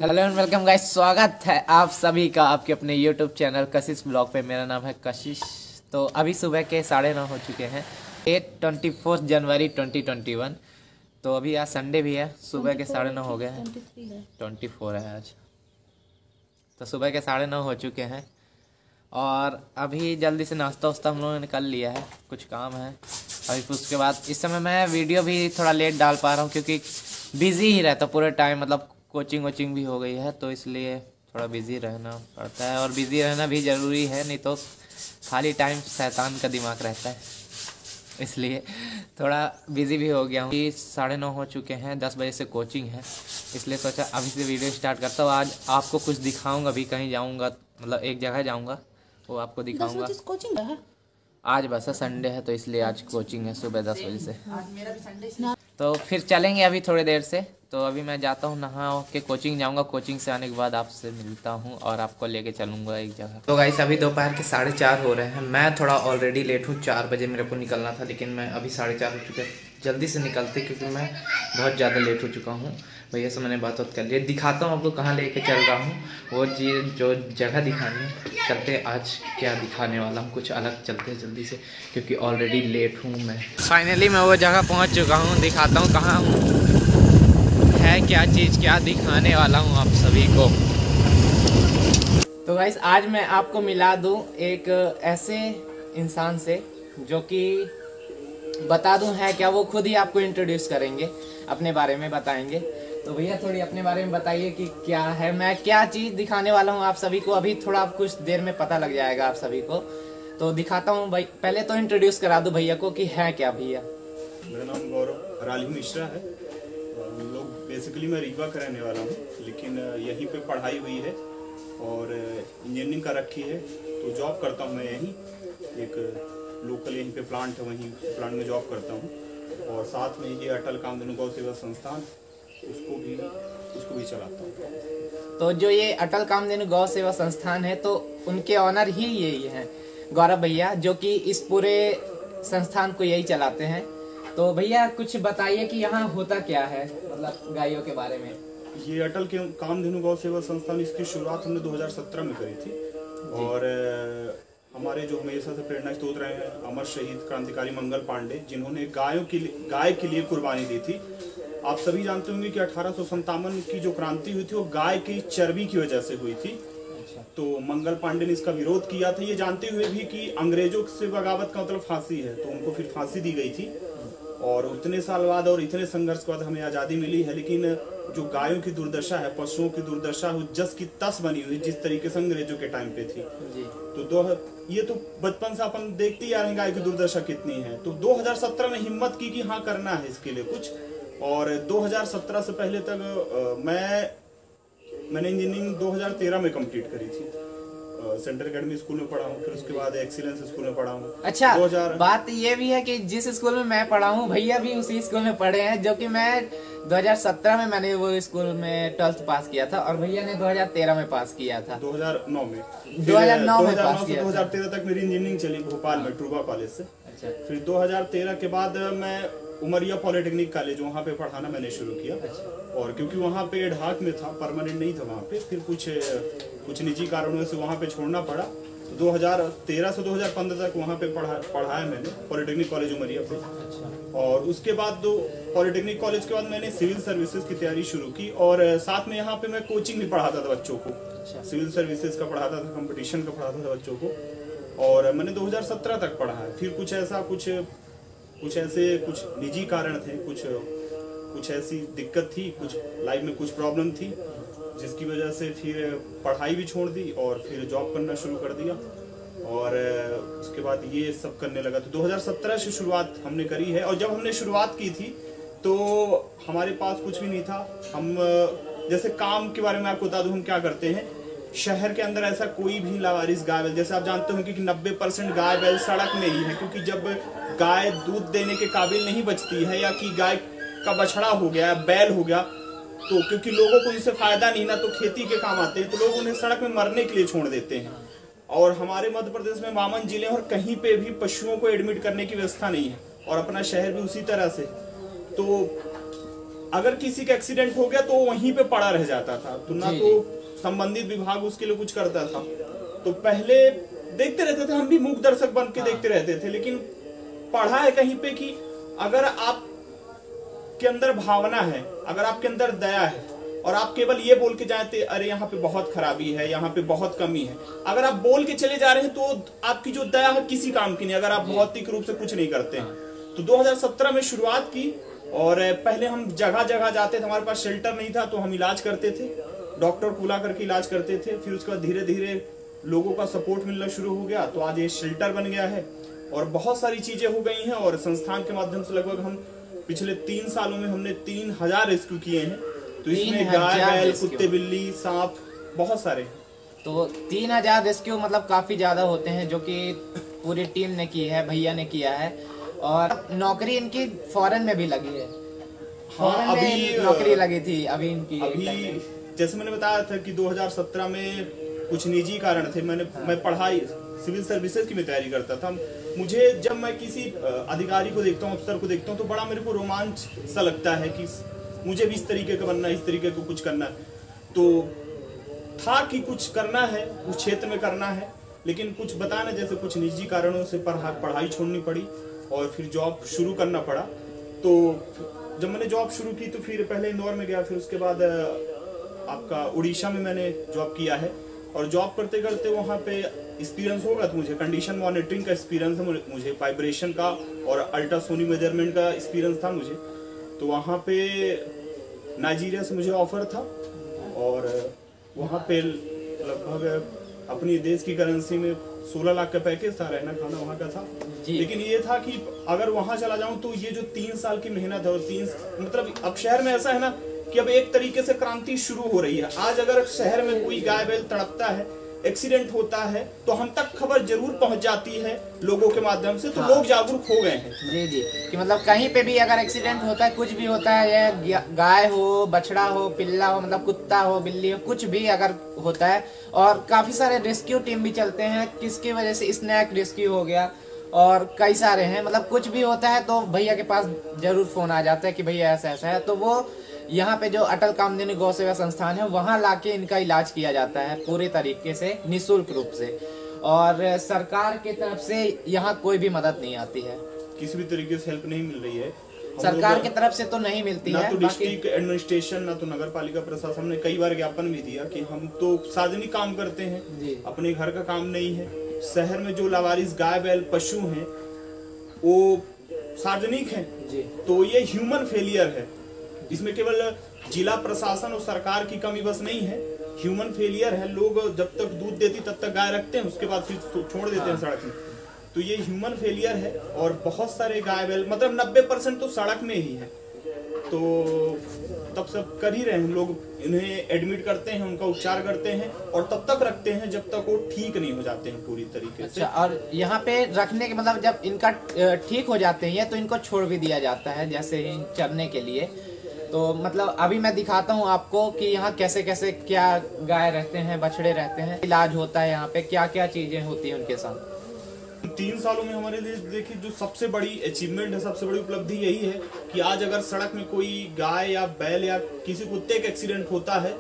Hello and welcome guys, स्वागत है आप सभी का आपके अपने यूट्यूब चैनल कशिश ब्लॉग पे। मेरा नाम है कशिश। तो अभी सुबह के 9:30 हो चुके हैं। 24 जनवरी 2021। तो अभी आज संडे भी है। सुबह के 9:30 हो गए हैं। 24 है आज। तो सुबह के 9:30 हो चुके हैं और अभी जल्दी से नाश्ता वास्ता हम लोगों ने कर लिया है। कुछ काम है अभी। उसके बाद इस समय मैं वीडियो भी थोड़ा लेट डाल पा रहा हूँ क्योंकि बिजी ही रहता पूरे टाइम। मतलब कोचिंग भी हो गई है तो इसलिए थोड़ा बिजी रहना पड़ता है और बिजी रहना भी ज़रूरी है, नहीं तो खाली टाइम शैतान का दिमाग रहता है। इसलिए थोड़ा बिजी भी हो गया हूँ। 9:30 हो चुके हैं, 10 बजे से कोचिंग है, इसलिए सोचा अभी से वीडियो स्टार्ट करता हूँ। आज आपको कुछ दिखाऊंगा भी। कहीं जाऊँगा, मतलब एक जगह जाऊँगा, वो आपको दिखाऊँगा। कोचिंग है आज बस संडे है तो इसलिए आज कोचिंग है सुबह 10 बजे से। तो फिर चलेंगे अभी थोड़ी देर से। तो अभी मैं जाता हूँ, नहा के कोचिंग जाऊँगा। कोचिंग से आने के बाद आपसे मिलता हूँ और आपको लेके चलूँगा एक जगह। तो गाइस अभी दोपहर के 4:30 हो रहे हैं। मैं थोड़ा ऑलरेडी लेट हूँ। 4 बजे मेरे को निकलना था, लेकिन मैं अभी 4:30 हो चुके। जल्दी से निकलते क्योंकि मैं बहुत ज़्यादा लेट हो चुका हूँ। भैया से मैंने बात कर ली। दिखाता हूँ आपको कहाँ लेके चल रहा हूँ, वो चीज़ जो जगह दिखानी है। चलते आज क्या दिखाने वाला हूँ, कुछ अलग चलते हैं जल्दी से क्योंकि ऑलरेडी लेट हूँ मैं। फाइनली मैं वो जगह पहुँच चुका हूँ। दिखाता हूँ कहाँ हूँ, है क्या चीज़, क्या दिखाने वाला हूँ आप सभी को। तो गाइस आज मैं आपको मिला दूँ एक ऐसे इंसान से जो कि बता दूँ है क्या, वो खुद ही आपको इंट्रोड्यूस करेंगे, अपने बारे में बताएंगे। तो भैया थोड़ी अपने बारे में बताइए कि क्या है, मैं क्या चीज़ दिखाने वाला हूँ आप सभी को। अभी थोड़ा कुछ देर में पता लग जाएगा आप सभी को। तो दिखाता हूँ भाई। पहले तो इंट्रोड्यूस करा दूँ भैया को कि है क्या भैया। मेरा नाम गौरव हराली मिश्रा है। हम लोग बेसिकली मैं रीवा का रहने वाला हूँ, लेकिन यहीं पे पढ़ाई हुई है और इंजीनियरिंग का रखी है। तो जॉब करता हूँ मैं यहीं, एक लोकल यहीं पे प्लांट है, वहीं प्लांट में जॉब करता हूँ। और साथ में ये अटल कामधेनु गौ सेवा संस्थान, उसको भी चलाता हूँ। तो जो ये अटल कामधेनु गौ सेवा संस्थान है, तो उनके ऑनर ही यही हैं गौरव भैया, जो कि इस पूरे संस्थान को यही चलाते हैं। तो भैया कुछ बताइए कि यहाँ होता क्या है, मतलब गायों के बारे में। ये अटल कामधेनु गौ सेवा संस्थान, इसकी शुरुआत हमने 2017 में करी थी। और हमारे जो हमेशा से प्रेरणा स्रोत रहे हैं अमर शहीद क्रांतिकारी मंगल पांडे, जिन्होंने गाय के लिए कुर्बानी दी थी। आप सभी जानते होंगे कि 1857 की जो क्रांति हुई थी वो गाय की चर्बी की वजह से हुई थी। तो मंगल पांडे ने इसका विरोध किया था, ये जानते हुए भी कि अंग्रेजों से बगावत का मतलब फांसी है, तो उनको फिर फांसी दी गई थी। और उतने साल बाद और इतने संघर्ष के बाद हमें आज़ादी मिली है, लेकिन जो गायों की दुर्दशा है, पशुओं की दुर्दशा है, जस की तस बनी हुई जिस तरीके से अंग्रेजों के टाइम पे थी। तो ये तो बचपन से अपन देखते ही आ रहे हैं गाय की दुर्दशा कितनी है। तो 2017 में हिम्मत की कि हाँ करना है इसके लिए कुछ। और 2017 से पहले तक मैंने इंजीनियरिंग 2013 में कंप्लीट करी थी। सेंट्रल अकेडमी स्कूल में पढ़ा हूँ, फिर उसके बाद एक्सीलेंस स्कूल में पढ़ा हूँ। अच्छा, बात ये भी है कि जिस स्कूल में मैं पढ़ा हूँ भैया भी उसी स्कूल में पढ़े हैं, जो कि मैं 2017 में मैंने वो स्कूल में 12th पास किया था और भैया ने 2013 में पास किया था। 2009 में 2009 से 2013 तक मेरी इंजीनियरिंग चली भोपाल में ट्रूबा कॉलेज से। अच्छा। फिर 2013 के बाद मैं उमरिया पॉलिटेक्निक कॉलेज वहाँ पे पढ़ाना मैंने शुरू किया। और क्योंकि वहाँ पे ढाक में था, परमानेंट नहीं था वहाँ पे, फिर कुछ निजी कारणों से वहाँ पे छोड़ना पड़ा। तो 2013 से 2015 तक वहाँ पे पढ़ाया मैंने पॉलिटेक्निक कॉलेज उमरिया पे। और उसके बाद पॉलिटेक्निक कॉलेज के बाद मैंने सिविल सर्विसेज की तैयारी शुरू की और साथ में यहाँ पे मैं कोचिंग भी पढ़ाता था बच्चों को। सिविल सर्विसेज का पढ़ाता था, कंपटीशन का पढ़ाता था बच्चों को। और मैंने 2017 तक पढ़ा है। फिर कुछ ऐसे निजी कारण थे, कुछ ऐसी दिक्कत थी, कुछ लाइफ में कुछ प्रॉब्लम थी, जिसकी वजह से फिर पढ़ाई भी छोड़ दी और फिर जॉब करना शुरू कर दिया। और उसके बाद ये सब करने लगा। तो 2017 से शुरुआत हमने करी है। और जब हमने शुरुआत की थी तो हमारे पास कुछ भी नहीं था। हम जैसे काम के बारे में आपको बता दूं, हम क्या करते हैं, शहर के अंदर ऐसा कोई भी लावारिस गाय बैल, जैसे आप जानते होंगे कि 90% गाय बैल सड़क में ही है, क्योंकि जब गाय दूध देने के काबिल नहीं बचती है या कि गाय का बछड़ा हो गया, बैल हो गया, तो क्योंकि लोगों को इससे फायदा नहीं ना, तो खेती के काम आते हैं, तो लोग उन्हें सड़क में मरने के लिए छोड़ देते हैं। और हमारे मध्य प्रदेश में बामन जिले और कहीं पे भी पशुओं को एडमिट करने की व्यवस्था नहीं है, और अपना शहर भी उसी तरह से। तो अगर किसी का एक्सीडेंट हो गया तो वहीं पे पड़ा रह जाता था, तो ना तो संबंधित विभाग उसके लिए कुछ करता था। तो पहले देखते रहते थे, हम भी मूक दर्शक बन के देखते रहते थे, लेकिन पढ़ा है कहीं पे कि अगर आप के अंदर भावना है, अगर आपके अंदर दया है और आप केवल ये बोल के जाते अरे यहाँ पे बहुत खराबी है, यहाँ पे बहुत कमी है, अगर आप बोल के चले जा रहे हैं तो आपकी जो दया है किसी काम की नहीं, अगर आप भौतिक रूप से कुछ नहीं करते हैं। तो 2017 में शुरुआत की और पहले हम जगह जगह जाते थे, हमारे पास शेल्टर नहीं था तो हम इलाज करते थे, डॉक्टर को बुला करके इलाज करते थे। फिर उसके बाद धीरे धीरे लोगों का सपोर्ट मिलना शुरू हो गया, तो आज ये शेल्टर बन गया है और बहुत सारी चीजें हो गई हैं। और संस्थान के माध्यम से लगभग हम पिछले 3 सालों में हमने 3000 रेस्क्यू किए हैं। तो इसमें गाय, बैल, कुत्ते, बिल्ली, सांप बहुत सारे। तो 3000 रेस्क्यू मतलब काफी ज्यादा होते हैं, जो कि पूरी टीम ने की है, भैया ने किया है। और नौकरी इनकी फॉरेन में भी लगी है। हाँ, अभी नौकरी लगी थी अभी इनकी। अभी जैसे मैंने बताया था कि 2017 में कुछ निजी कारण थे, मैं पढ़ाई सिविल सर्विसेज की मैं तैयारी करता था। मुझे जब मैं किसी अधिकारी को देखता हूँ, अफसर को देखता हूँ, तो बड़ा मेरे को रोमांच सा लगता है कि मुझे भी इस तरीके का बनना है, इस तरीके को कुछ करना है। तो था कि कुछ करना है, उस क्षेत्र में करना है, लेकिन कुछ बताना, जैसे कुछ निजी कारणों से पढ़ाई छोड़नी पड़ी और फिर जॉब शुरू करना पड़ा। तो जब मैंने जॉब शुरू की तो फिर पहले इंदौर में गया, फिर उसके बाद आपका उड़ीसा में मैंने जॉब किया है। और जॉब करते करते वहाँ पे एक्सपीरियंस होगा, तो मुझे कंडीशन मॉनिटरिंग का एक्सपीरियंस है, मुझे वाइब्रेशन का और अल्ट्रासोनिक मेजरमेंट का एक्सपीरियंस था मुझे। तो वहाँ पे नाइजीरिया से मुझे ऑफर था और वहाँ पे लगभग अपनी देश की करेंसी में 16 लाख का पैकेज था, रहना खाना वहाँ का था। लेकिन ये था कि अगर वहाँ चला जाऊँ तो ये जो 3 साल की मेहनत है, और मतलब अब शहर में ऐसा है ना कि अब एक तरीके से क्रांति शुरू हो रही है। आज अगर शहर में कोई गाय बैल तड़पता है, एक्सीडेंट होता है, तो हम तक खबर जरूर पहुंच जाती है लोगों के माध्यम से, तो लोग जागरूक हो गए हैं। जी जी, कि मतलब कहीं पे भी अगर एक्सीडेंट होता है, कुछ भी होता है, या गाय हो, बछड़ा हो, पिल्ला हो, मतलब कुत्ता हो, बिल्ली हो, कुछ भी अगर होता है, और काफी सारे रेस्क्यू टीम भी चलते हैं, किसकी वजह से स्नैक रेस्क्यू हो गया और कई सारे हैं, मतलब कुछ भी होता है तो भैया के पास जरूर फोन आ जाता है कि भैया ऐसा ऐसा है। तो वो यहाँ पे जो अटल कामधेनु गौ सेवा संस्थान है, वहाँ लाके इनका इलाज किया जाता है पूरे तरीके से, निःशुल्क रूप से। और सरकार की तरफ से यहाँ कोई भी मदद नहीं आती है, किसी भी तरीके से हेल्प नहीं मिल रही है सरकार की तरफ से तो नहीं मिलती है। ना तो डिस्ट्रिक्ट एडमिनिस्ट्रेशन, ना तो नगर पालिका प्रशासन ने कई बार ज्ञापन भी दिया कि हम तो सार्वजनिक काम करते हैं, अपने घर का काम नहीं है। शहर में जो लावारिस गाय बैल पशु हैं वो सार्वजनिक हैं, तो ये ह्यूमन फेलियर है। इसमें केवल जिला प्रशासन और सरकार की कमी बस नहीं है, ह्यूमन फेलियर है। लोग जब तक दूध देती तब तक गाय रखते हैं, उसके बाद फिर छोड़ देते हैं सड़क में, तो ये ह्यूमन फेलियर है। और बहुत सारे गाय बैल, मतलब 90% तो सड़क में ही है, तो तब सब कर ही रहे हैं लोग, इन्हें एडमिट करते हैं, उनका उपचार करते हैं और तब तक रखते हैं जब तक वो ठीक नहीं हो जाते हैं पूरी तरीके से। और यहाँ पे रखने के मतलब जब इनका ठीक हो जाते हैं तो इनको छोड़ भी दिया जाता है, जैसे चरने के लिए। तो मतलब अभी मैं दिखाता हूँ आपको कि यहाँ कैसे कैसे क्या गाय रहते हैं, बछड़े रहते हैं, इलाज होता है यहाँ पे, क्या क्या चीजें होती हैं उनके साथ। 3 सालों में हमारे लिए देखिए जो सबसे बड़ी अचीवमेंट है, सबसे बड़ी उपलब्धि यही है कि आज अगर सड़क में कोई गाय या बैल या किसी कुत्ते का एक्सीडेंट होता है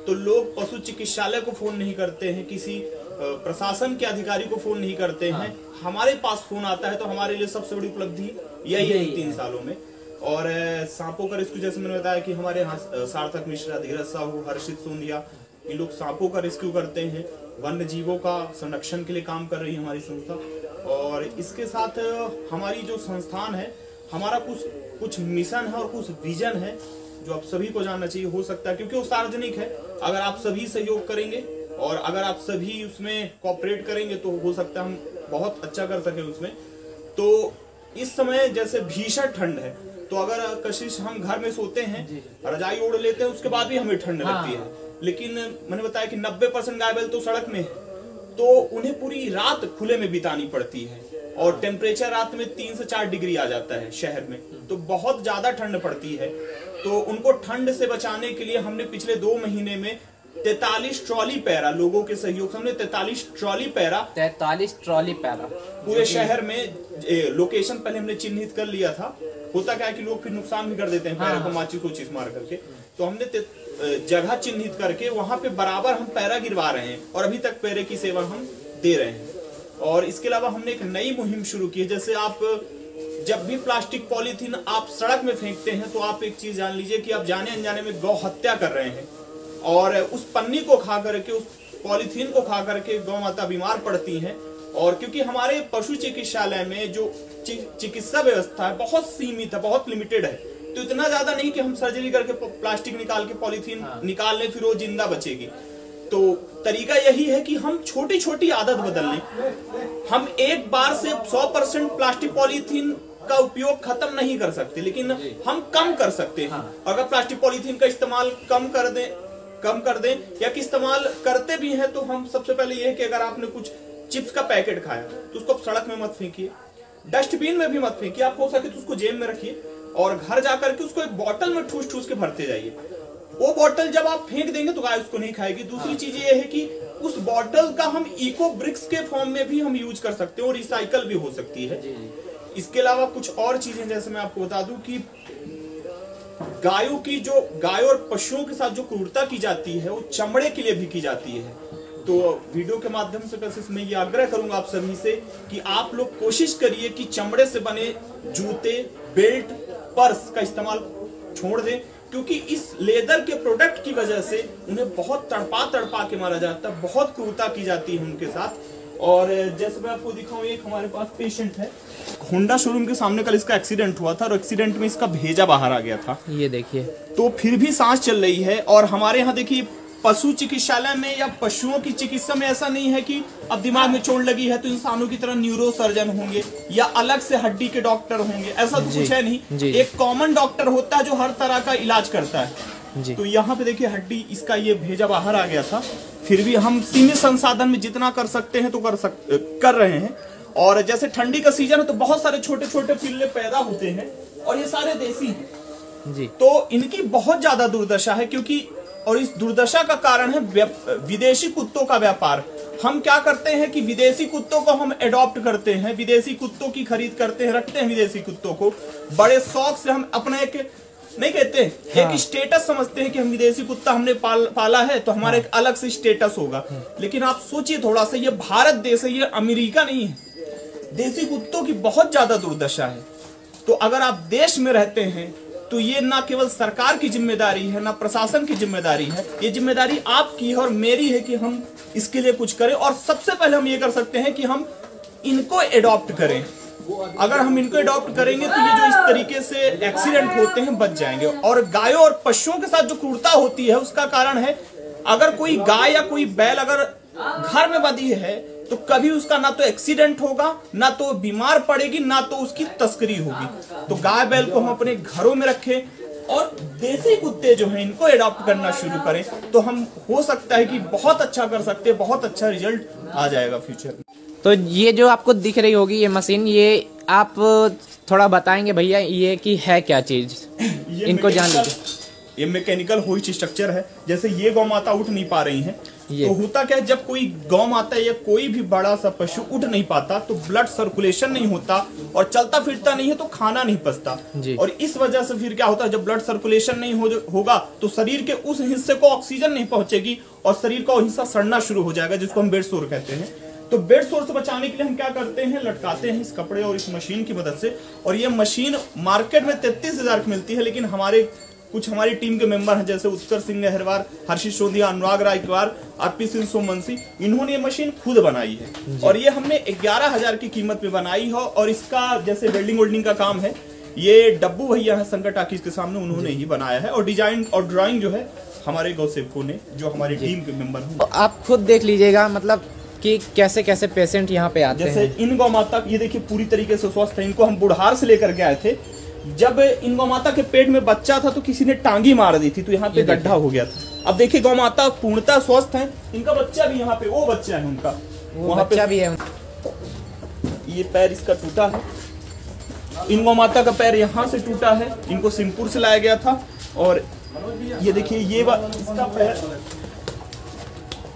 तो लोग पशु चिकित्सालय को फोन नहीं करते हैं, किसी प्रशासन के अधिकारी को फोन नहीं करते हैं, हमारे पास फोन आता है। तो हमारे लिए सबसे बड़ी उपलब्धि यही है 3 सालों में। और सांपों का रेस्क्यू, जैसे मैंने बताया कि हमारे यहाँ सार्थक मिश्रा, धीरज साहू, हर्षित सोंदिया, ये लोग सांपों का रेस्क्यू करते हैं, वन्य जीवों का संरक्षण के लिए काम कर रही है हमारी संस्था। और इसके साथ हमारी जो संस्थान है, हमारा कुछ मिशन है और कुछ विजन है जो आप सभी को जानना चाहिए। हो सकता है क्योंकि वो सार्वजनिक है, अगर आप सभी सहयोग करेंगे और अगर आप सभी उसमें कोऑपरेट करेंगे तो हो सकता है हम बहुत अच्छा कर सके उसमें। तो इस समय जैसे भीषण ठंड है, तो अगर कशिश हम घर में सोते हैं, रजाई ओढ़ लेते हैं, उसके बाद भी हमें ठंड लगती है। लेकिन मैंने बताया कि 90% गाय बैल तो सड़क में है, तो उन्हें पूरी रात खुले में बितानी पड़ती है और टेम्परेचर रात में 3 से 4 डिग्री आ जाता है शहर में, तो बहुत ज्यादा ठंड पड़ती है। तो उनको ठंड से बचाने के लिए हमने पिछले 2 महीने में 43 ट्रॉली पैरा, लोगों के सहयोग से हमने 43 ट्रॉली पैरा पूरे शहर में लोकेशन पहले हमने चिन्हित कर लिया था होता क्या है कि लोग फिर नुकसान भी कर देते हैं पैरा को माचिस कोचिस मार करके। तो हमने जगह चिन्हित करके वहां पे बराबर हम पैरा गिरवा रहे हैं और अभी तक पैरे की सेवा हम दे रहे हैं। और इसके अलावा हमने एक नई मुहिम शुरू की है। जैसे आप जब भी प्लास्टिक पॉलीथीन आप सड़क में फेंकते हैं तो आप एक चीज जान लीजिए कि आप जाने अनजाने में गौ हत्या कर रहे हैं, और उस पन्नी को खा करके, उस पॉलीथीन को खा करके गौ माता बीमार पड़ती हैं। और क्योंकि हमारे पशु चिकित्सालय में जो चिकित्सा व्यवस्था है बहुत सीमित है, बहुत लिमिटेड है, तो इतना ज्यादा नहीं कि हम सर्जरी करके प्लास्टिक निकाल के पॉलीथीन निकाल लें फिर वो जिंदा बचेगी। तो तरीका यही है कि हम छोटी छोटी आदत बदल लें। हम एक बार से 100% प्लास्टिक पॉलीथीन का उपयोग खत्म नहीं कर सकते, लेकिन हम कम कर सकते हैं। अगर प्लास्टिक पॉलीथीन का इस्तेमाल कम कर दें या कि इस्तेमाल करते भी हैं तो हम सबसे पहले ये है कि अगर आपने कुछ चिप्स का पैकेट खाया तो उसको सड़क में मत फेंकिए, डस्टबिन में भी मत फेंकिए, आप हो सके तो उसको जेब में रखिए और घर जाकर के उसको एक बोतल में ठूस ठूस के भरते जाइए। वो बोतल जब आप फेंक देंगे तो गाय उसको नहीं खाएगी। दूसरी चीज ये है कि उस बोतल का हम इको ब्रिक्स के फॉर्म में भी हम यूज कर सकते हैं और रिसाइकल भी हो सकती है। इसके अलावा कुछ और चीजें जैसे मैं आपको बता दूं कि गायों और पशुओं के साथ जो क्रूरता की जाती है वो चमड़े के लिए भी की जाती है। तो वीडियो के माध्यम से बस मैं ये आग्रह करूंगा आप सभी से कि आप लोग कोशिश करिए कि चमड़े से बने जूते, बेल्ट, पर्स का इस्तेमाल छोड़ दें, क्योंकि इस लेदर के प्रोडक्ट की वजह से उन्हें बहुत तड़पा के मारा जाता है, बहुत क्रूरता की जाती है उनके साथ। और जैसे मैं आपको दिखाऊं, एक हमारे पास पेशेंट है, होंडा शोरूम के सामने कल इसका एक्सीडेंट हुआ था और एक्सीडेंट में इसका भेजा बाहर आ गया था, ये देखिए। तो फिर भी सांस चल रही है। और हमारे यहाँ देखिए पशु चिकित्सालय में या पशुओं की चिकित्सा में ऐसा नहीं है कि अब दिमाग में चोट लगी है तो इंसानों की तरह न्यूरो सर्जन होंगे या अलग से हड्डी के डॉक्टर होंगे, ऐसा तो कुछ है नहीं। एक कॉमन डॉक्टर होता है जो हर तरह का इलाज करता है। तो यहाँ पे देखिए हड्डी इसका ये भेजा बाहर आ गया था, फिर भी हम सीमित संसाधन में जितना कर सकते हैं तो कर रहे हैं। और जैसे ठंडी का सीजन है तो बहुत सारे छोटे छोटे पिल्ले पैदा होते हैं और ये सारे देसी हैं जी। तो इनकी बहुत ज्यादा दुर्दशा है, क्योंकि और इस दुर्दशा का कारण है विदेशी कुत्तों का व्यापार। हम क्या करते हैं कि विदेशी कुत्तों को हम एडॉप्ट करते हैं, विदेशी कुत्तों की खरीद करते हैं, रखते हैं विदेशी कुत्तों को बड़े शौक से। हम अपना एक नहीं कहते एक स्टेटस समझते हैं कि हम विदेशी कुत्ता हमने पाला है तो हमारा एक अलग से स्टेटस होगा। लेकिन आप सोचिए थोड़ा सा, ये भारत देश है, ये अमेरिका नहीं है। देसी कुत्तों की बहुत ज्यादा दुर्दशा है। तो अगर आप देश में रहते हैं तो ये ना केवल सरकार की जिम्मेदारी है, ना प्रशासन की जिम्मेदारी है, ये जिम्मेदारी आपकी है और मेरी है कि हम इसके लिए कुछ करें। और सबसे पहले हम ये कर सकते हैं कि हम इनको एडॉप्ट करें। अगर हम इनको एडॉप्ट करेंगे तो ये जो इस तरीके से एक्सीडेंट होते हैं बच जाएंगे। और गायों और पशुओं के साथ जो क्रूरता होती है उसका कारण है, अगर कोई गाय या कोई बैल अगर घर में बंधी है तो कभी उसका ना तो एक्सीडेंट होगा, ना तो बीमार पड़ेगी, ना तो उसकी तस्करी होगी। तो गाय बैल को हम अपने घरों में रखें और देसी कुत्ते जो हैं इनको एडॉप्ट करना शुरू करें तो हम हो सकता है कि बहुत अच्छा कर सकते हैं, बहुत अच्छा रिजल्ट आ जाएगा फ्यूचर में। तो ये जो आपको दिख रही होगी ये मशीन, ये आप थोड़ा बताएंगे भैया ये कि है क्या चीज, इनको जान लीजिए। ये मैकेनिकल होइच स्ट्रक्चर है। जैसे ये गौ माता उठ नहीं पा रही हैं, तो होता क्या है, जब कोई गौ माता या कोई भी बड़ा सा पशु उठ नहीं पाता तो ब्लड सर्कुलेशन नहीं होता और चलता फिरता नहीं है तो खाना नहीं पचता। और इस वजह से फिर क्या होता है, जब ब्लड सर्कुलेशन नहीं होगा तो शरीर के उस हिस्से को ऑक्सीजन नहीं पहुंचेगी और शरीर का वो हिस्सा सड़ना शुरू हो जाएगा, जिसको हम बेड सोर कहते हैं। तो बेड सोर से बचाने के लिए हम क्या करते हैं, लटकाते हैं इस कपड़े और इस मशीन की मदद से। और ये मशीन मार्केट में 33,000 की मिलती है, लेकिन हमारी टीम के मेंबर हैं जैसे उत्कर सिंह नेहरवार, हर्षित सोंधिया, अनुराग रायकवार, आरपी सिंह सोमवंशी, इन्होंने ये मशीन खुद बनाई है और ये हमने 11,000 की कीमत में बनाई है। और इसका जैसे वेल्डिंग का काम है, ये डब्बू भैया है संकट टाकीज के सामने, उन्होंने ही बनाया है। और डिजाइन और ड्राइंग जो है हमारे गौसेवकों ने, जो हमारी टीम के मेंबर हैं। तो आप खुद देख लीजिएगा मतलब कि कैसे कैसे पेशेंट यहाँ पे आते हैं। जैसे इन गौ माता ये देखिए पूरी तरीके से स्वस्थ है। इनको हम बुढ़ार से लेकर के आए थे। जब इन गौ माता के पेट में बच्चा था तो किसी ने टांगी मार दी थी, तो यहाँ पे गड्ढा हो गया था। अब देखिए गौ माता पूर्णतः स्वस्थ है। इनका बच्चा भी यहाँ पे, वो बच्चा है उनका, वहाँ पे भी है। ये पैर इसका टूटा है, इन गौ माता का पैर यहाँ से टूटा है, इनको सिंहपुर से लाया गया था। और ये देखिए ये इसका पैर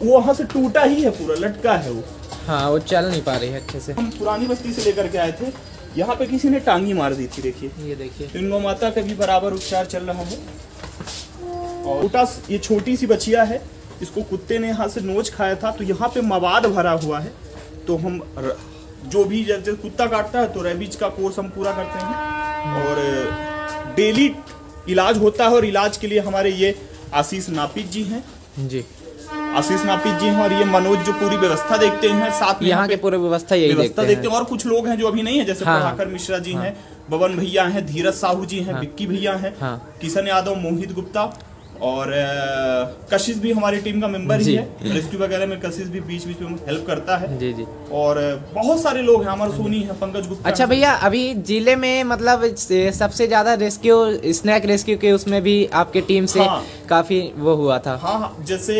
वहां से टूटा ही है, पूरा लटका है वो। हाँ, वो चल नहीं पा रही है अच्छे से। हम पुरानी बस्ती से लेकर के आए थे, यहाँ पे किसी ने टांगी मार दी थी, देखिए ये देखिए। तो इन गौ माता का भी बराबर उपचार चल रहा है। और ये छोटी सी बचिया है, इसको कुत्ते ने यहाँ से नोच खाया था, तो यहाँ पे मवाद भरा हुआ है। तो हम जो भी जैसे कुत्ता काटता है तो रेबीज का कोर्स हम पूरा करते हैं और डेली इलाज होता है। और इलाज के लिए हमारे ये आशीष नापित जी हैं जी, आशीष नापित जी हैं, और ये मनोज जो पूरी व्यवस्था देखते हैं, साथ में यहाँ के पूरे व्यवस्था देखते हैं। और कुछ लोग हैं जो अभी नहीं है, जैसे प्रभाकर मिश्रा जी हैं, बबन भैया हैं, धीरज साहू जी हैं, विक्की भैया हैं, किशन यादव, मोहित गुप्ता, और कशिश भी हमारी टीम का मेंबर ही है। रेस्क्यू वगैरह में कशिश भी बीच बीच में हेल्प करता है जी जी। और बहुत सारे लोग हैं, अमर सोनी है, पंकज गुप्ता। अच्छा भैया, अभी जिले में मतलब सबसे ज्यादा रेस्क्यू, स्नैक रेस्क्यू के उसमें भी आपके टीम से काफी वो हुआ था। हाँ, जैसे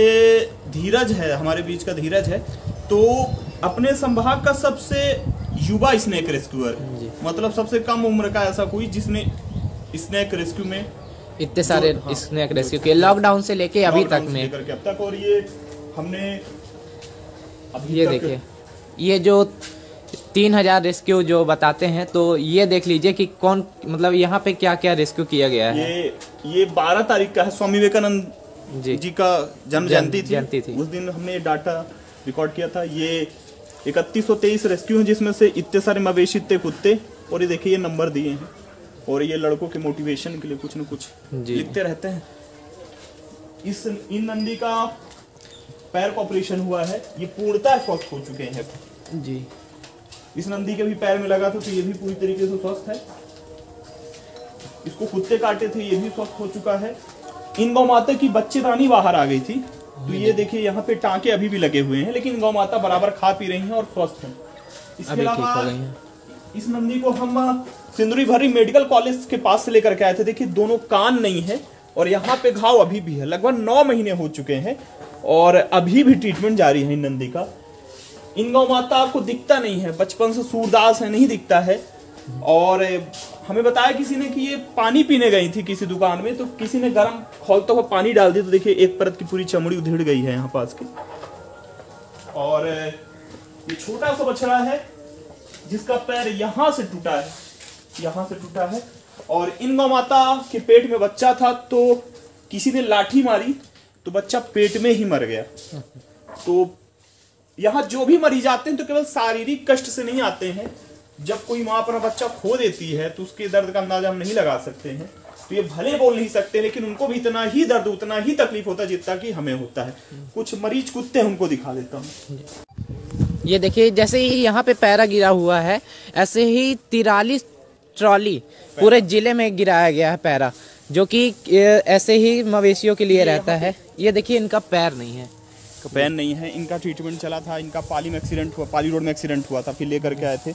धीरज है, हमारे बीच का धीरज है, तो अपने संभाग का सबसे युवा स्नैक रेस्क्यूअर, मतलब सबसे कम उम्र का ऐसा कोई जिसने स्नैक रेस्क्यू में इतने सारे स्नैक रेस्क्यू के लॉकडाउन से लेके अभी तक में अब तक। और ये हमने ये देखिए, ये जो 3000 रेस्क्यू जो बताते हैं, तो ये देख लीजिए कि कौन, मतलब यहाँ पे क्या क्या रेस्क्यू किया गया है। ये 12 तारीख का है, स्वामी विवेकानंद जी का जन्म जयंती थी। उस दिन हमने डाटा रिकॉर्ड किया था। ये 3123 रेस्क्यू है, जिसमें से इतने सारे मवेशी, इतने कुत्ते, और ये देखिए ये नंबर दिए हैं। और ये लड़कों के मोटिवेशन के लिए कुछ न कुछ लिखते रहते हैं। इन नंदी का पैर का ऑपरेशन हुआ है, ये पूर्णतः स्वस्थ हो चुके हैं जी। इस नंदी के भी पैर में लगा था, तो ये भी पूरी तरीके से स्वस्थ है। इसको कुत्ते काटे थे, ये भी स्वस्थ हो चुका है। इन गौ माता की बच्चेदानी बाहर आ गई थी, तो ये देखिए यहाँ पे टांके अभी भी लगे हुए हैं, लेकिन गौ माता बराबर खा पी रही हैं और स्वस्थ हैं। इसके अलावा इस नंदी को हम सिंदूरी भरी मेडिकल कॉलेज के पास से लेकर के आए थे। देखिए दोनों कान नहीं है, और यहाँ पे घाव अभी भी है, लगभग 9 महीने हो चुके हैं, और अभी भी ट्रीटमेंट जारी है इन नंदी का। इन गौ माता को दिखता नहीं है, बचपन से सूरदास है, नहीं दिखता है। और हमें बताया किसी ने कि ये पानी पीने गई थी किसी दुकान में, तो किसी ने गर्म खोलते हुए पानी डाल दिया, तो देखिए एक परत की पूरी चमड़ी उधेड़ गई है यहाँ पास की। और ये छोटा सा बछड़ा है जिसका पैर यहाँ से टूटा है, और इन गौ माता के पेट में बच्चा था, तो किसी ने लाठी मारी तो बच्चा पेट में ही मर गया। तो यहाँ जो भी मरीज आते हैं तो केवल शारीरिक कष्ट से नहीं आते हैं। जब कोई माँ अपना बच्चा खो देती है तो उसके दर्द का अंदाजा हम नहीं लगा सकते हैं। तो ये भले बोल नहीं सकते, लेकिन उनको भी इतना ही दर्द, उतना ही तकलीफ होता है जितना कि हमें होता है। कुछ मरीज कुत्ते उनको दिखा देता हूँ। ये देखिए, जैसे ही यहाँ पे पैरा गिरा हुआ है, ऐसे ही 43 ट्रॉली पूरे जिले में गिराया गया है पैरा, जो कि ऐसे ही मवेशियों के लिए रहता है। ये देखिए, इनका पैर नहीं है, इनका ट्रीटमेंट चला था। इनका पाली रोड में एक्सीडेंट हुआ था, फिर लेकर के आए थे।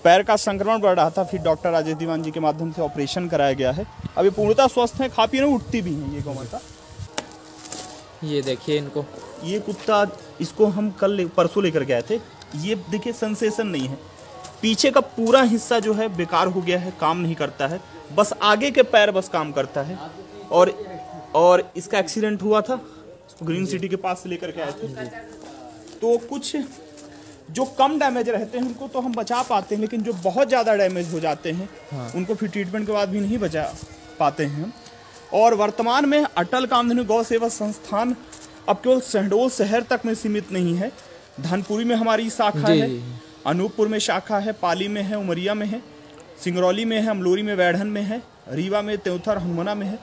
पैर का संक्रमण बढ़ रहा था, फिर डॉक्टर राजेश दीवान जी के माध्यम से ऑपरेशन कराया गया है। अभी पूर्णतः स्वस्थ है, खा पी रहे, उठती भी हैं ये गौ माता। ये देखिए इनको, ये कुत्ता, इसको हम परसों लेकर के आए थे। ये देखिए सेंसेशन नहीं है, पीछे का पूरा हिस्सा जो है बेकार हो गया है, काम नहीं करता है, बस आगे के पैर बस काम करता है। और इसका एक्सीडेंट हुआ था, इसको ग्रीन सिटी के पास से लेकर के आए थे। तो कुछ जो कम डैमेज रहते हैं उनको तो हम बचा पाते हैं, लेकिन जो बहुत ज़्यादा डैमेज हो जाते हैं उनको फिर ट्रीटमेंट के बाद भी नहीं बचा पाते हैं हम। और वर्तमान में अटल कामधेनु गौ सेवा संस्थान अब केवल शहडोल शहर तक में सीमित नहीं है। धनपुरी में हमारी शाखा है, अनूपपुर में शाखा है, पाली में है, उमरिया में है, सिंगरौली में है, अमलोरी में, वैढ़न में है, रीवा में, त्योथर, हनुमाना में है।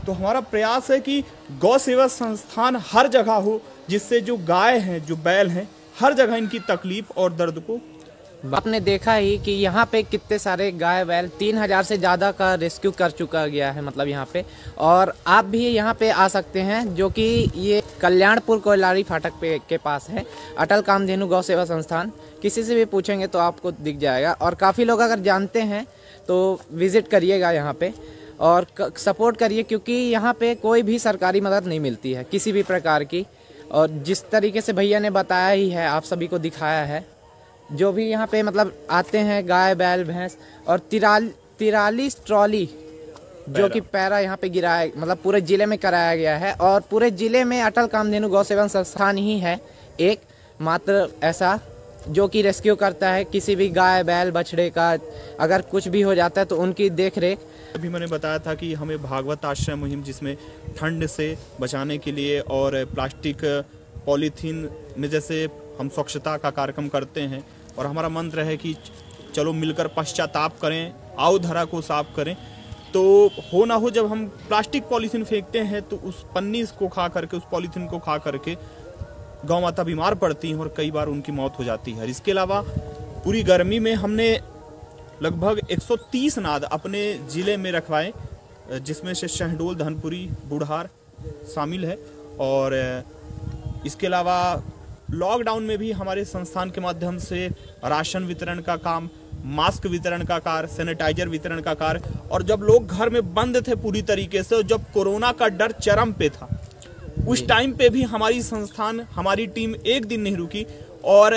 तो हमारा प्रयास है कि गौ सेवा संस्थान हर जगह हो, जिससे जो गाय हैं, जो बैल हैं, हर जगह इनकी तकलीफ और दर्द को। आपने देखा ही कि यहाँ पे कितने सारे गाय बैल, 3000 से ज़्यादा का रेस्क्यू कर चुका गया है, मतलब यहाँ पे। और आप भी यहाँ पे आ सकते हैं, जो कि ये कल्याणपुर कोयलारी फाटक के पास है, अटल कामधेनु गौ सेवा संस्थान। किसी से भी पूछेंगे तो आपको दिख जाएगा। और काफ़ी लोग अगर जानते हैं तो विज़िट करिएगा यहाँ पे और सपोर्ट करिए, क्योंकि यहाँ पे कोई भी सरकारी मदद नहीं मिलती है किसी भी प्रकार की। और जिस तरीके से भैया ने बताया ही है, आप सभी को दिखाया है, जो भी यहाँ पे मतलब आते हैं गाय बैल भैंस, और 43 ट्रॉली जो कि पैरा यहाँ पे गिराया, मतलब पूरे ज़िले में कराया गया है। और पूरे ज़िले में अटल कामधेनु गौ सेवा संस्थान ही है एक मात्र ऐसा जो कि रेस्क्यू करता है किसी भी गाय बैल बछड़े का, अगर कुछ भी हो जाता है तो उनकी देख रेख। अभी मैंने बताया था कि हमें भागवत आश्रय मुहिम, जिसमें ठंड से बचाने के लिए और प्लास्टिक पॉलीथीन में जैसे हम स्वच्छता का कार्यक्रम करते हैं, और हमारा मंत्र है कि चलो मिलकर पश्चाताप करें, आओ धरा को साफ करें। तो हो ना हो, जब हम प्लास्टिक पॉलीथीन फेंकते हैं तो उस पन्नी को खा करके, उस पॉलीथीन को खा करके गौ माता बीमार पड़ती हैं और कई बार उनकी मौत हो जाती है। इसके अलावा पूरी गर्मी में हमने लगभग 130 नाद अपने ज़िले में रखवाए, जिसमें से शहडोल, धनपुरी, बुढ़ार शामिल है। और इसके अलावा लॉकडाउन में भी हमारे संस्थान के माध्यम से राशन वितरण का काम, मास्क वितरण का कार्य, सैनिटाइजर वितरण का कार्य, और जब लोग घर में बंद थे पूरी तरीके से, जब कोरोना का डर चरम पे था, उस टाइम पे भी हमारी संस्थान, हमारी टीम एक दिन नहीं रुकी। और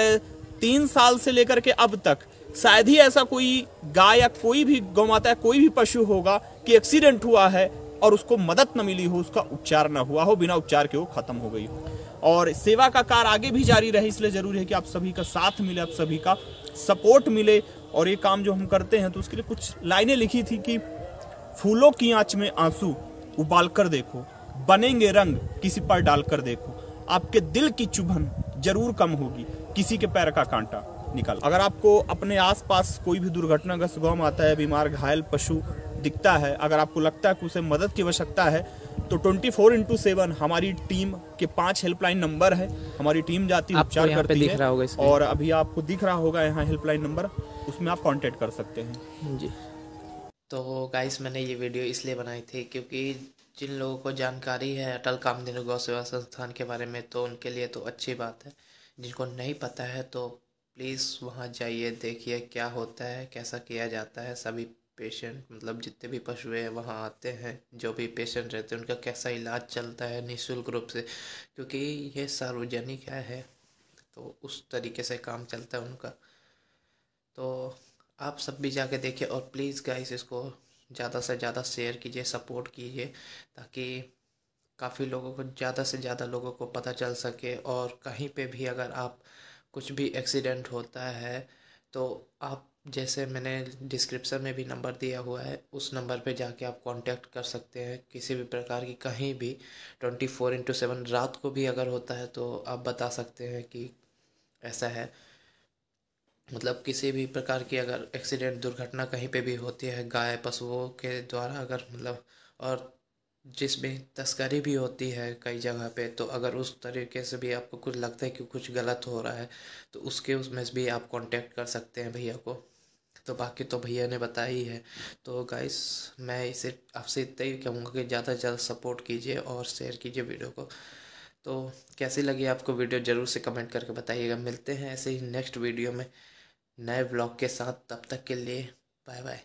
3 साल से लेकर के अब तक शायद ही ऐसा कोई गाय या कोई भी गौ माता या कोई भी पशु होगा कि एक्सीडेंट हुआ है और उसको मदद न मिली हो, उसका उपचार न हुआ हो, बिना उपचार के वो खत्म हो गई हो। और सेवा का कार्य आगे भी जारी रहे, इसलिए जरूरी है कि आप सभी का साथ मिले, आप सभी का सपोर्ट मिले। और ये काम जो हम करते हैं तो उसके लिए कुछ लाइनें लिखी थी कि फूलों की आंच में आंसू उबाल कर देखो, बनेंगे रंग किसी पर डालकर देखो, आपके दिल की चुभन जरूर कम होगी, किसी के पैर का कांटा निकल। अगर आपको अपने आसपास कोई भी दुर्घटनाग्रस्त गौ माता है, बीमार घायल पशु दिखता है, अगर आपको लगता है कि उसे मदद की आवश्यकता है, तो 24x7 हमारी टीम के 5 हेल्पलाइन नंबर है। हमारी टीम जाती है, उपचार करती है। और अभी आपको दिख रहा होगा यहाँ हेल्पलाइन नंबर, उसमें आप कांटेक्ट कर सकते हैं जी। तो गाइस, मैंने ये वीडियो इसलिए बनाई थी क्योंकि जिन लोगों को जानकारी है अटल कामधेनु गौ सेवा संस्थान के बारे में, तो उनके लिए तो अच्छी बात है। जिनको नहीं पता है तो प्लीज़ वहाँ जाइए, देखिए क्या होता है, कैसा किया जाता है। सभी पेशेंट, मतलब जितने भी पशु हैं वहाँ आते हैं, जो भी पेशेंट रहते हैं उनका कैसा इलाज चलता है निःशुल्क रूप से, क्योंकि ये सार्वजनिक है तो उस तरीके से काम चलता है उनका। तो आप सब भी जाके देखिए, और प्लीज़ गाइस इसको ज़्यादा से ज़्यादा शेयर कीजिए, सपोर्ट कीजिए, ताकि काफ़ी लोगों को, ज़्यादा से ज़्यादा लोगों को पता चल सके। और कहीं पे भी अगर आप कुछ भी एक्सीडेंट होता है तो आप, जैसे मैंने डिस्क्रिप्शन में भी नंबर दिया हुआ है, उस नंबर पे जाके आप कांटेक्ट कर सकते हैं किसी भी प्रकार की, कहीं भी 24x7। रात को भी अगर होता है तो आप बता सकते हैं कि ऐसा है, मतलब किसी भी प्रकार की अगर एक्सीडेंट, दुर्घटना कहीं पे भी होती है गाय पशुओं के द्वारा, अगर मतलब, और जिसमें तस्करी भी होती है कई जगह पे, तो अगर उस तरीके से भी आपको कुछ लगता है कि कुछ गलत हो रहा है तो उसमें भी आप कांटेक्ट कर सकते हैं भैया को। तो बाकी तो भैया ने बताया ही है। तो गाइस, मैं इसे आपसे इतना ही कहूँगा कि ज़्यादा से ज़्यादा सपोर्ट कीजिए और शेयर कीजिए वीडियो को। तो कैसी लगी आपको वीडियो, ज़रूर से कमेंट करके बताइएगा। मिलते हैं ऐसे ही नेक्स्ट वीडियो में नए ब्लॉग के साथ, तब तक के लिए बाय बाय।